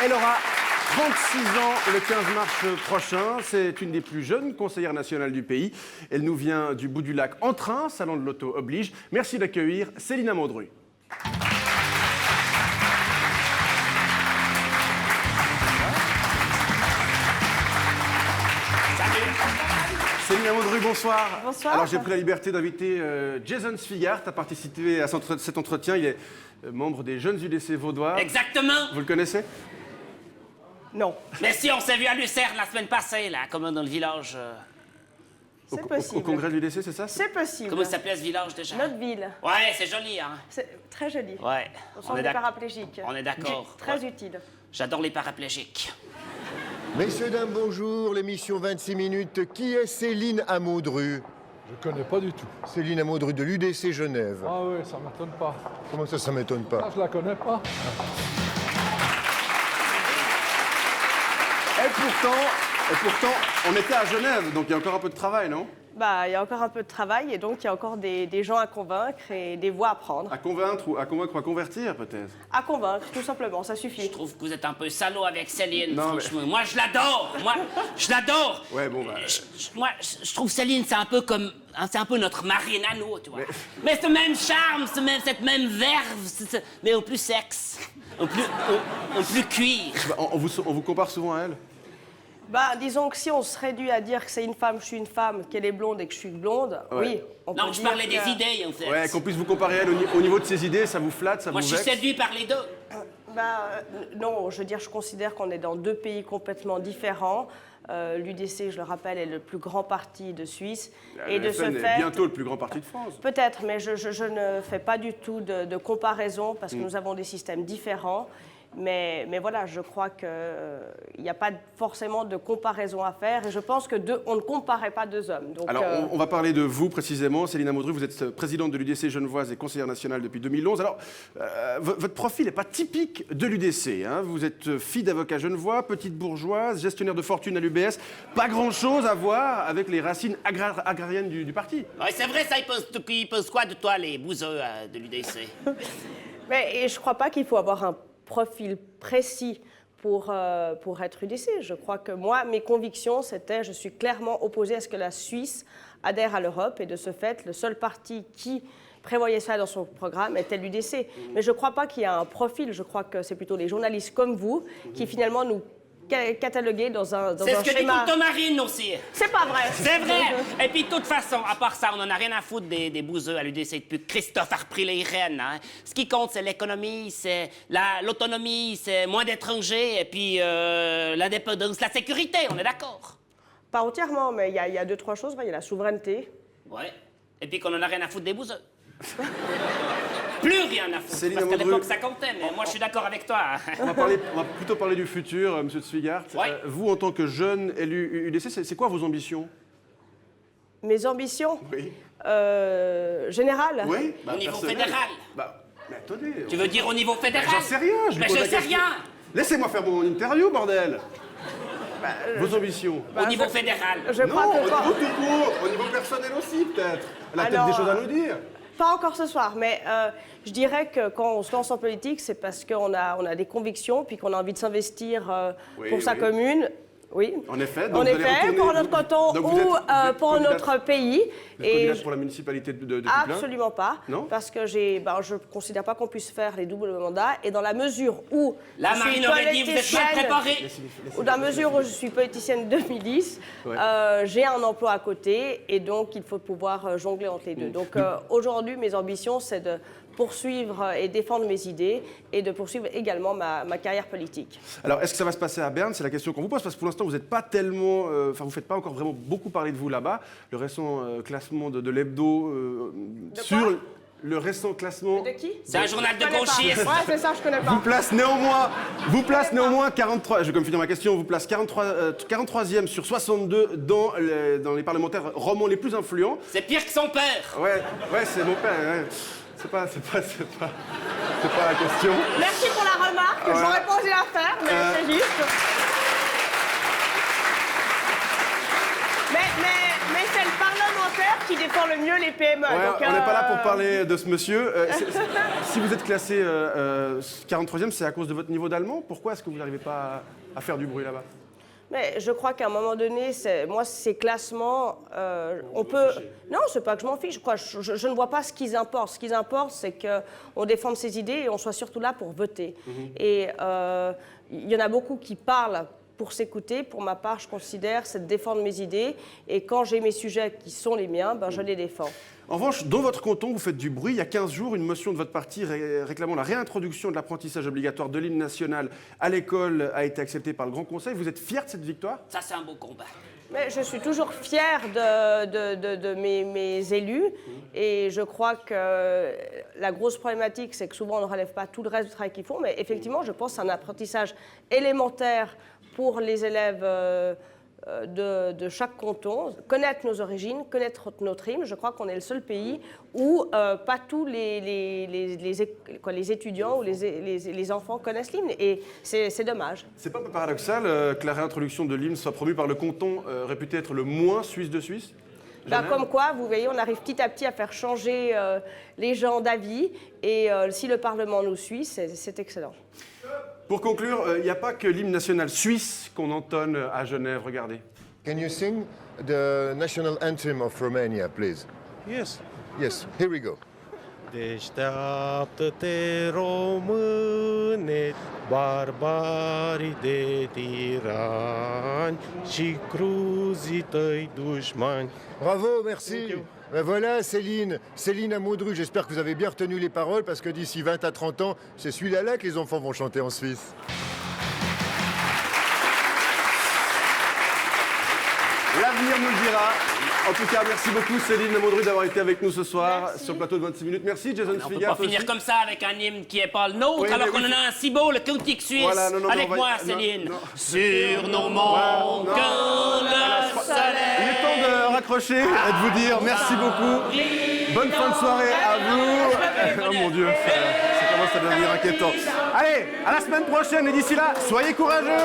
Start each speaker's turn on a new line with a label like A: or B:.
A: Elle aura 36 ans le 15 mars prochain. C'est une des plus jeunes conseillères nationales du pays. Elle nous vient du bout du lac en train, salon de l'auto oblige. Merci d'accueillir Céline Amondru. Céline Amondru, bonsoir.
B: Bonsoir.
A: Alors j'ai pris la liberté d'inviter Jason Svigart à participer à cet entretien. Il est membre des jeunes UDC vaudois.
C: Exactement.
A: Vous le connaissez?
B: Non.
C: Mais si, on s'est vu à Lucerne la semaine passée, là, comme dans le village.
B: C'est possible.
A: Au congrès de l'UDC, c'est ça?
B: C'est possible.
C: Comment il s'appelait ce village déjà?
B: Notre ville.
C: Ouais, c'est joli, hein?
B: C'est très joli.
C: Ouais.
B: On sent les paraplégiques.
C: On est d'accord.
B: Très
C: Ouais.
B: utile.
C: J'adore les paraplégiques.
D: Messieurs, dames, bonjour. L'émission 26 minutes. Qui est Céline Amondru?
E: Je connais pas du tout.
D: Céline Amondru de l'UDC Genève.
E: Ah oui, ça m'étonne pas.
D: Comment ça m'étonne
E: Ah,
D: pas?
E: je la connais pas.
A: Et pourtant, on était à Genève, donc il y a encore un peu de travail, non?
B: Bah, il y a encore un peu de travail et donc il y a encore des gens à convaincre et des voix à prendre.
A: À convaincre ou à convertir, peut-être?
B: À convaincre, tout simplement, ça
C: Je
B: suffit.
C: trouve que vous êtes un peu salaud avec Céline,
A: Non,
C: franchement. Moi, je l'adore. Moi, je l'adore.
A: Ouais, bon, bah...
C: Moi, je trouve Céline, c'est un peu comme... hein, c'est un peu notre Marine à nous, tu vois. Mais ce même charme, cette même verve, mais au plus sexe. Au plus cuir.
A: On vous compare souvent à elle?
B: Bah, disons que si on se réduit à dire que c'est une femme, je suis une femme, qu'elle est blonde et que je suis blonde,
A: Ouais.
B: oui, on peut
C: Non, je
B: dire
C: parlais
B: que-
C: des idées, en fait.
A: Ouais, qu'on puisse vous comparer à elle au niveau de ses idées, ça vous flatte, ça
C: Moi,
A: vous
C: je suis
A: vexe?
C: séduit par les deux.
B: Non, je veux dire, je considère qu'on est dans deux pays complètement différents. L'UDC, je le rappelle, est le plus grand parti de Suisse. Et de ce
A: FN est
B: fait...
A: bientôt le plus grand parti de France.
B: Peut-être, mais je ne fais pas du tout de comparaison parce que nous avons des systèmes différents. Mais voilà, je crois qu'il n'y a pas forcément de comparaison à faire. Et je pense que on ne comparait pas deux hommes. Donc,
A: Alors, on va parler de vous précisément. Céline Amondru, vous êtes présidente de l'UDC genevoise et conseillère nationale depuis 2011. Alors, votre profil n'est pas typique de l'UDC. Hein. Vous êtes fille d'avocat genevois, petite bourgeoise, gestionnaire de fortune à l'UBS. Pas grand-chose à voir avec les racines agrariennes du parti.
C: Ouais, c'est vrai, ça, ils pensent quoi de toi, les bouseux de l'UDC?
B: et je ne crois pas qu'il faut avoir un profil précis pour être UDC. Je crois que moi, mes convictions, c'était, je suis clairement opposée à ce que la Suisse adhère à l'Europe et de ce fait, le seul parti qui prévoyait ça dans son programme était l'UDC. Mais je ne crois pas qu'il y a un profil, je crois que c'est plutôt les journalistes comme vous qui finalement nous cataloguer dans un
C: C'est ce que dit
B: schéma.
C: Tonton Marine aussi.
B: C'est pas vrai.
C: C'est vrai. Et puis, de toute façon, à part ça, on en a rien à foutre des bouseux à l'UDC depuis que Christophe a repris les rênes. Hein. Ce qui compte, c'est l'économie, c'est l'autonomie, c'est moins d'étrangers, et puis l'indépendance, la sécurité, on est d'accord?
B: Pas entièrement, mais il y a deux, trois choses. Il y a la souveraineté.
C: Ouais. Et puis qu'on en a rien à foutre des bouseux. Plus rien à foutre.
A: Céline
C: Parce qu'à
A: Amondru.
C: l'époque, ça comptait, mais moi, je suis d'accord avec toi.
A: On va plutôt parler du futur, Monsieur Svigart.
C: Ouais.
A: Vous, en tant que jeune élu UDC, c'est quoi vos ambitions?
B: Mes ambitions
A: Oui.
B: générales.
A: Oui.
C: Au niveau
A: personnel.
C: fédéral.
A: Mais attendez.
C: Tu veux dire au niveau fédéral?
A: J'en sais rien. Je
C: Mais
A: vous pose
C: je
A: la
C: sais
A: question.
C: rien.
A: Laissez-moi faire mon interview, bordel. Vos ambitions.
C: Au niveau fédéral.
B: Je
A: Non,
B: crois
A: au
B: que
A: niveau tout court, au niveau personnel aussi, peut-être. Elle a peut-être
B: Alors,
A: des choses à nous dire.
B: pas encore ce soir, mais je dirais que quand on se lance en politique, c'est parce qu'on a des convictions, puis qu'on a envie de s'investir
A: Oui,
B: pour sa
A: oui.
B: commune. Oui.
A: En effet.
B: En effet, pour notre canton
A: donc vous
B: ou
A: êtes
B: pour
A: candidate-
B: notre pays.
A: Vous êtes candidate pour la municipalité de Dublin?
B: Absolument pas.
A: Non.
B: Parce que je ne considère pas qu'on puisse faire les doubles mandats. Et dans la mesure où
C: La
B: je suis
C: Marine aurait dit, vous êtes mal
B: politicienne-
C: préparé.
B: ou dans la mesure où je suis politicienne 2010,
A: Ouais.
B: j'ai un emploi à côté et donc il faut pouvoir jongler entre les deux. Donc aujourd'hui, mes ambitions, c'est de poursuivre et défendre mes idées et de poursuivre également ma carrière politique.
A: Alors, est-ce que ça va se passer à Berne? C'est la question qu'on vous pose, parce que pour l'instant, vous n'êtes pas tellement... Enfin, vous ne faites pas encore vraiment beaucoup parler de vous là-bas. Le récent classement de l'hebdo sur...
B: quoi
A: Le récent classement...
B: De qui
C: C'est un journal de
B: Je connais pas.
C: gauchisme.
B: Ouais, c'est ça, je connais pas.
A: vous place néanmoins 43... Je vais comme finir ma question. Vous place 43e sur 62 dans les parlementaires romans les plus influents.
C: C'est pire que son père.
A: Ouais, c'est mon père. Ouais. C'est pas la question.
B: Merci pour la remarque, j'aurais pas osé la faire, mais c'est juste. Mais c'est le parlementaire qui défend le mieux les PME.
A: Ouais,
B: donc,
A: on n'est pas là pour parler de ce monsieur. Si vous êtes classé 43e, c'est à cause de votre niveau d'allemand? Pourquoi est-ce que vous n'arrivez pas à faire du bruit là-bas?
B: Mais je crois qu'à un moment donné, moi, ces classements, on peut... Non, c'est pas que je m'en fiche. Je ne vois pas ce qu'ils importent. Ce qu'ils importent, c'est qu'on défende ses idées et on soit surtout là pour voter. Et il y en a beaucoup qui parlent pour s'écouter. Pour ma part, je considère c'est de défendre mes idées. Et quand j'ai mes sujets qui sont les miens, ben, je les défends.
A: En revanche, dans votre canton, vous faites du bruit. Il y a 15 jours, une motion de votre parti réclamant la réintroduction de l'apprentissage obligatoire de l'hymne national à l'école a été acceptée par le Grand Conseil. Vous êtes fier de cette victoire?
C: Ça, c'est un beau combat.
B: Mais je suis toujours fière de mes élus et je crois que la grosse problématique, c'est que souvent on ne relève pas tout le reste du travail qu'ils font, mais effectivement, je pense que c'est un apprentissage élémentaire pour les élèves de chaque canton, connaître nos origines, connaître notre hymne. Je crois qu'on est le seul pays où pas tous les étudiants ou les enfants connaissent l'hymne et c'est dommage.
A: C'est pas un peu paradoxal que la réintroduction de l'hymne soit promue par le canton réputé être le moins suisse de Suisse?
B: Ben, comme quoi, vous voyez, on arrive petit à petit à faire changer les gens d'avis et si le Parlement nous suit, c'est excellent.
A: Pour conclure, il n'y a pas que l'hymne national suisse qu'on entonne à Genève, regardez.
D: Can you sing the national anthem of Romania, please?
F: Yes.
D: Yes, here we go.
F: Deșteaptă-te, române, barbarii de tirani și cruzii tăi dușmani.
D: Bravo, merci. Ben voilà, Céline Amaudru, j'espère que vous avez bien retenu les paroles parce que d'ici 20 à 30 ans, c'est celui-là que les enfants vont chanter en Suisse.
A: L'avenir nous le dira. En tout cas, merci beaucoup Céline Amaudru d'avoir été avec nous ce soir
B: Merci.
A: sur le plateau de 26 minutes. Merci Jason
C: On ne peut
A: Svigat
C: pas finir
A: aussi.
C: comme ça avec un hymne qui n'est pas le nôtre,
A: Oui,
C: alors
A: mais
C: qu'on
A: oui,
C: en a un si beau, le Celtic suisse.
A: Voilà, non,
C: avec
A: on va-
C: moi,
A: non,
C: Céline.
A: non.
C: Sur nos monts,
A: non.
C: quand le soleil.
A: Il est temps de raccrocher et de vous dire merci beaucoup. Bonne fin de soirée à vous. Oh mon Dieu, ça commence à devenir inquiétant. Allez, à la semaine prochaine et d'ici là, soyez courageux.